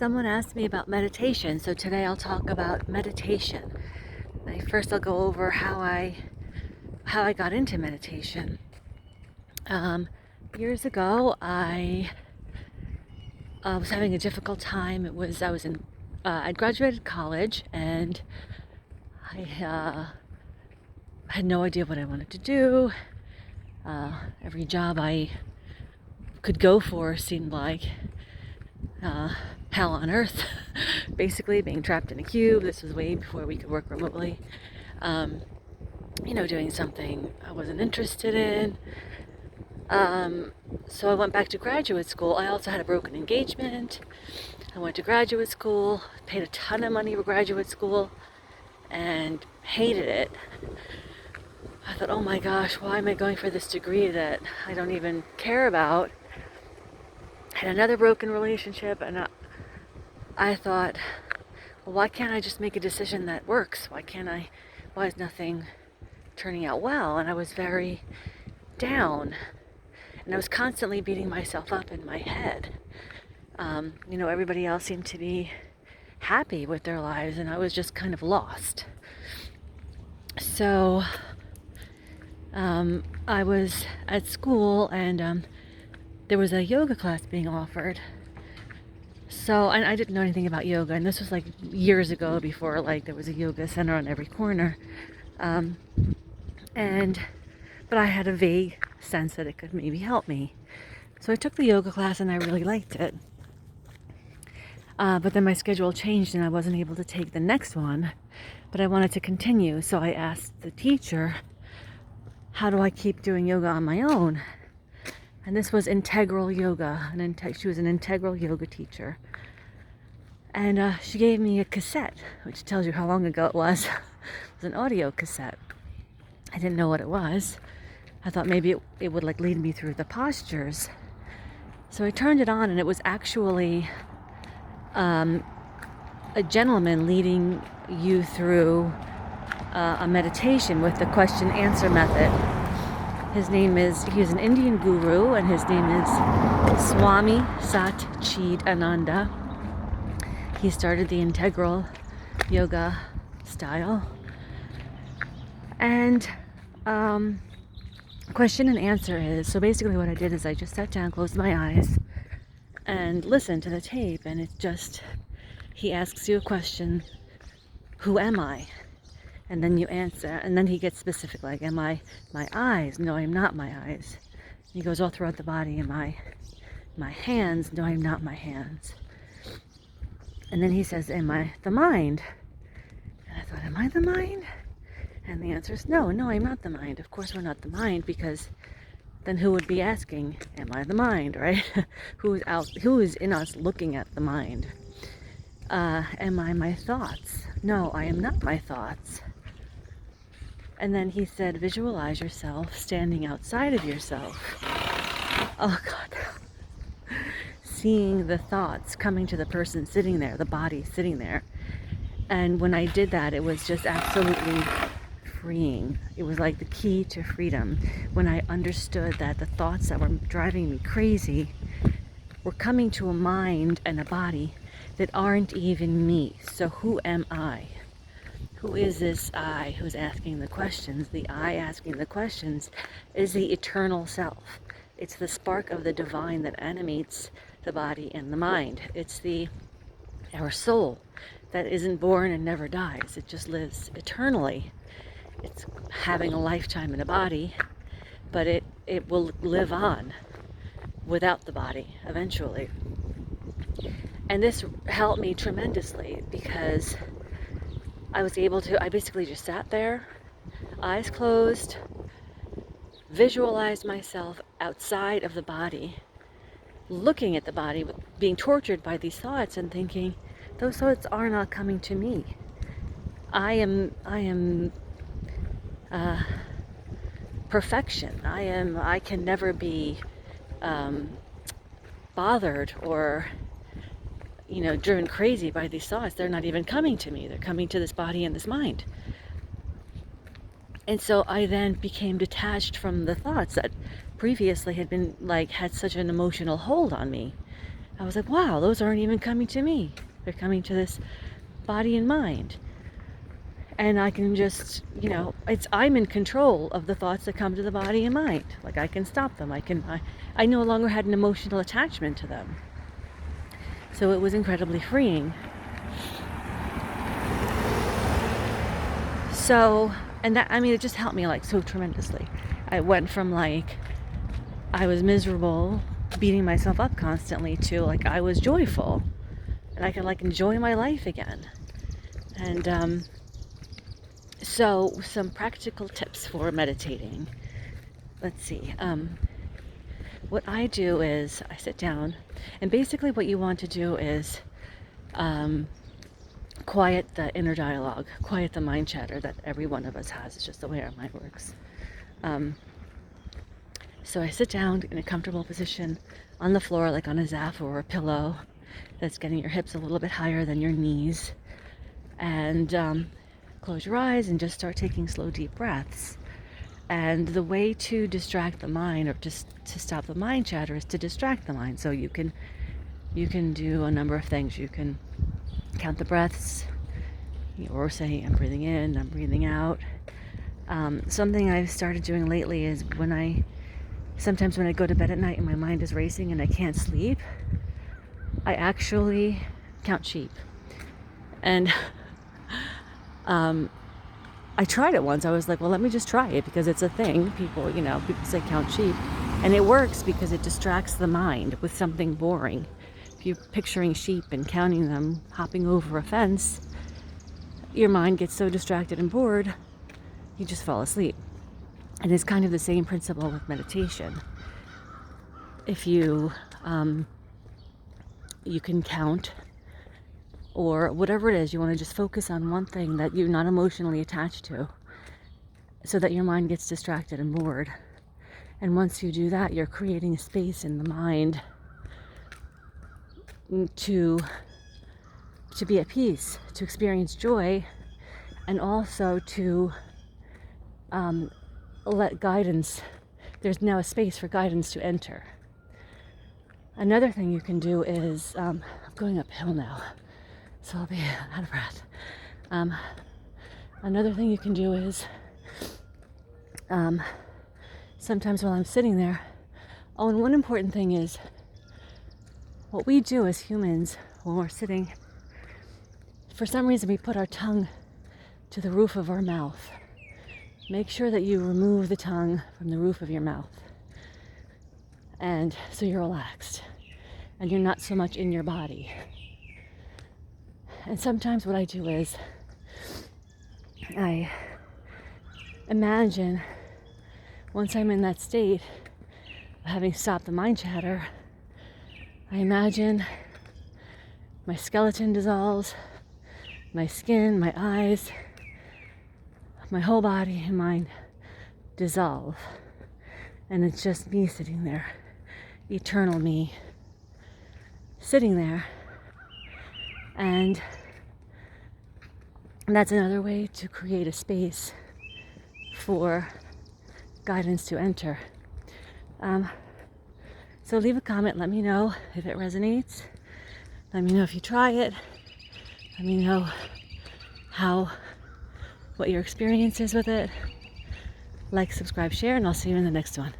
someone asked me about meditation, so today I'll talk about meditation. First I'll go over how I got into meditation. Years ago, I was having a difficult time. I'd graduated college, and I had no idea what I wanted to do. Every job I could go for seemed like hell on earth. Basically, being trapped in a cube. This was way before we could work remotely. Doing something I wasn't interested in. So I went back to graduate school. I also had a broken engagement. I went to graduate school, paid a ton of money for graduate school, and hated it. I thought, oh my gosh, why am I going for this degree that I don't even care about? Had another broken relationship, and I thought, well, why can't I just make a decision that works? Why is nothing turning out well? And I was very down, and I was constantly beating myself up in my head. Everybody else seemed to be happy with their lives, and I was just kind of lost. So I was at school, and there was a yoga class being offered. So, and I didn't know anything about yoga, and this was like years ago, before there was a yoga center on every corner. But I had a vague sense that it could maybe help me. So I took the yoga class, and I really liked it. But then my schedule changed, and I wasn't able to take the next one, but I wanted to continue. So I asked the teacher, how do I keep doing yoga on my own? And this was integral yoga. She was an integral yoga teacher. And she gave me a cassette, which tells you how long ago it was. It was an audio cassette. I didn't know what it was. I thought maybe it would lead me through the postures. So I turned it on, and it was actually a gentleman leading you through a meditation with the question-answer method. He's an Indian guru, and his name is Swami Satchidananda. He started the integral yoga style. And question and answer is, so basically what I did is I just sat down, closed my eyes, and listened to the tape, and he asks you a question, who am I? And then you answer, and then he gets specific, like, am I my eyes? No, I'm not my eyes. He goes all throughout the body. Am I my hands? No, I'm not my hands. And then he says, am I the mind? And I thought, am I the mind? And the answer is no, I'm not the mind. Of course we're not the mind, because then who would be asking, am I the mind, right? Who is in us looking at the mind? Am I my thoughts? No, I am not my thoughts. And then he said, visualize yourself standing outside of yourself. Oh God. Seeing the thoughts coming to the person sitting there, the body sitting there. And when I did that, it was just absolutely freeing. It was like the key to freedom. When I understood that the thoughts that were driving me crazy were coming to a mind and a body that aren't even me. So who am I? Who is this I who's asking the questions? The I asking the questions is the eternal self. It's the spark of the divine that animates the body and the mind. It's our soul that isn't born and never dies. It just lives eternally. It's having a lifetime in a body, but it will live on without the body eventually. And this helped me tremendously, because I basically just sat there, eyes closed, visualized myself outside of the body, looking at the body, being tortured by these thoughts, and thinking, those thoughts are not coming to me. I am perfection. I can never be bothered or driven crazy by these thoughts. They're not even coming to me. They're coming to this body and this mind. And so I then became detached from the thoughts that previously had such an emotional hold on me. I was like, wow, those aren't even coming to me. They're coming to this body and mind. And I can just, I'm in control of the thoughts that come to the body and mind. Like, I can stop them. I no longer had an emotional attachment to them. So it was incredibly freeing. So, and that, it just helped me like so tremendously. I went from like, I was miserable, beating myself up constantly, to like, I was joyful and I could like enjoy my life again. And, so some practical tips for meditating. Let's see. What I do is I sit down, and basically what you want to do is quiet the inner dialogue, quiet the mind chatter that every one of us has. It's just the way our mind works. So I sit down in a comfortable position on the floor, like on a zaff or a pillow that's getting your hips a little bit higher than your knees. And close your eyes and just start taking slow, deep breaths. And the way to distract the mind, or just to stop the mind chatter, is to distract the mind. So you can do a number of things. You can count the breaths, or say, I'm breathing in, I'm breathing out. Something I've started doing lately is sometimes when I go to bed at night and my mind is racing and I can't sleep, I actually count sheep. And I tried it once. I was like, well, let me just try it, because it's a thing. People say count sheep. And it works because it distracts the mind with something boring. If you're picturing sheep and counting them hopping over a fence, your mind gets so distracted and bored, you just fall asleep. And it's kind of the same principle with meditation. If you can count, or whatever it is, you want to just focus on one thing that you're not emotionally attached to, so that your mind gets distracted and bored. And once you do that, you're creating a space in the mind to be at peace, to experience joy, and also to let guidance, there's now a space for guidance to enter. Another thing you can do is, I'm going uphill now, so I'll be out of breath. Another thing you can do is, sometimes while I'm sitting there, and one important thing is, what we do as humans when we're sitting, for some reason we put our tongue to the roof of our mouth. Make sure that you remove the tongue from the roof of your mouth. And so you're relaxed and you're not so much in your body. And sometimes what I do is I imagine, once I'm in that state of having stopped the mind chatter, I imagine my skeleton dissolves, my skin, my eyes, my whole body and mind dissolve. And it's just me sitting there, eternal me, sitting there. And that's another way to create a space for guidance to enter. So leave a comment, let me know if it resonates. Let me know if you try it. Let me know what your experience is with it. Like, subscribe, share, and I'll see you in the next one.